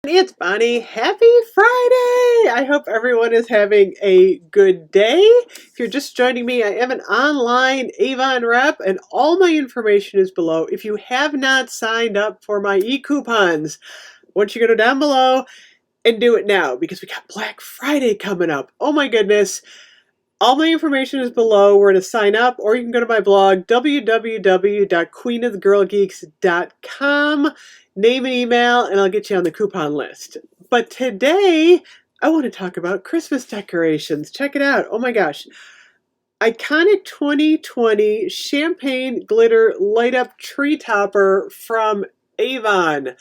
It's Bonnie. Happy Friday! I hope everyone is having a good day. If you're just joining me, I am an online Avon rep and all my information is below. If you have not signed up for my e-coupons, I want you to go down below and do it now because we got Black Friday coming up. Oh my goodness. All my information is below where to sign up, or you can go to my blog, www.queenofthegirlgeeks.com, name and email, and I'll get you on the coupon list. But today, I want to talk about Christmas decorations. Check it out. Oh my gosh. Iconic 2020 Champagne Glitter Light Up Tree Topper from Avon.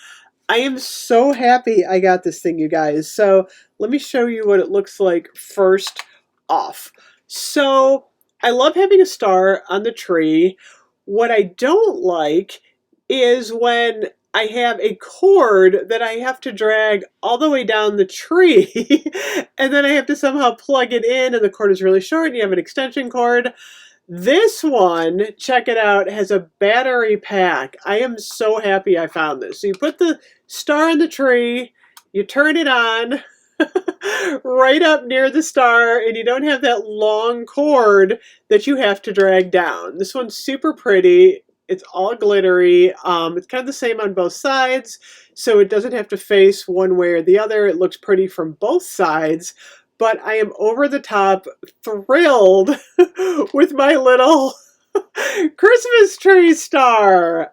I am so happy I got this thing, you guys. So let me show you what it looks like first off. So I love having a star on the tree. What I don't like is when I have a cord that I have to drag all the way down the tree and then I have to somehow plug it in and the cord is really short and you have an extension cord. This one, check it out, has a battery pack. I am so happy I found this. So you put the star on the tree, you turn it on right up near the star, and you don't have that long cord that you have to drag down. This one's super pretty. It's all glittery. It's kind of the same on both sides, so it doesn't have to face one way or the other. It looks pretty from both sides. But I am over the top thrilled with my little Christmas tree star.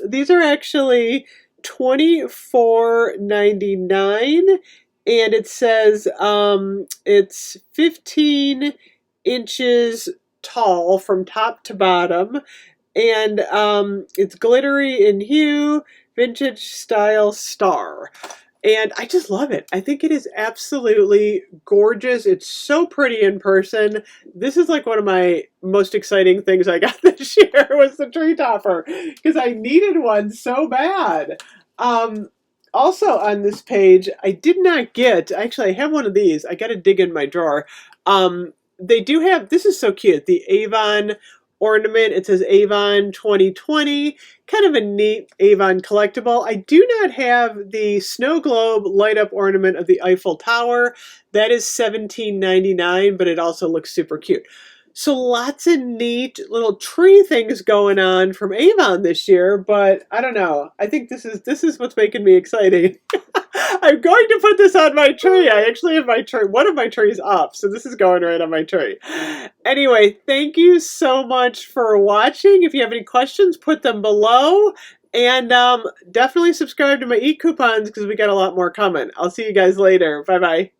These are actually $24.99 and it says it's 15 inches tall from top to bottom and it's glittery in hue, vintage style star. And I just love it. I think it is absolutely gorgeous. It's so pretty in person. This is like one of my most exciting things I got this year was the tree topper because I needed one so bad. Also on this page, I did not get, actually I have one of these. I got to dig in my drawer. They do have, this is so cute, the Avon ornament. It says Avon 2020, kind of a neat Avon collectible. I do not have the snow globe light up ornament of the Eiffel Tower. That is $17.99, but it also looks super cute. So lots of neat little tree things going on from Avon this year, but I don't know. I think this is what's making me excited. I'm going to put this on my tree. I actually have my tree, one of my trees up, so this is going right on my tree. Anyway, thank you so much for watching. If you have any questions, put them below. And definitely subscribe to my e-coupons because we got a lot more coming. I'll see you guys later. Bye-bye.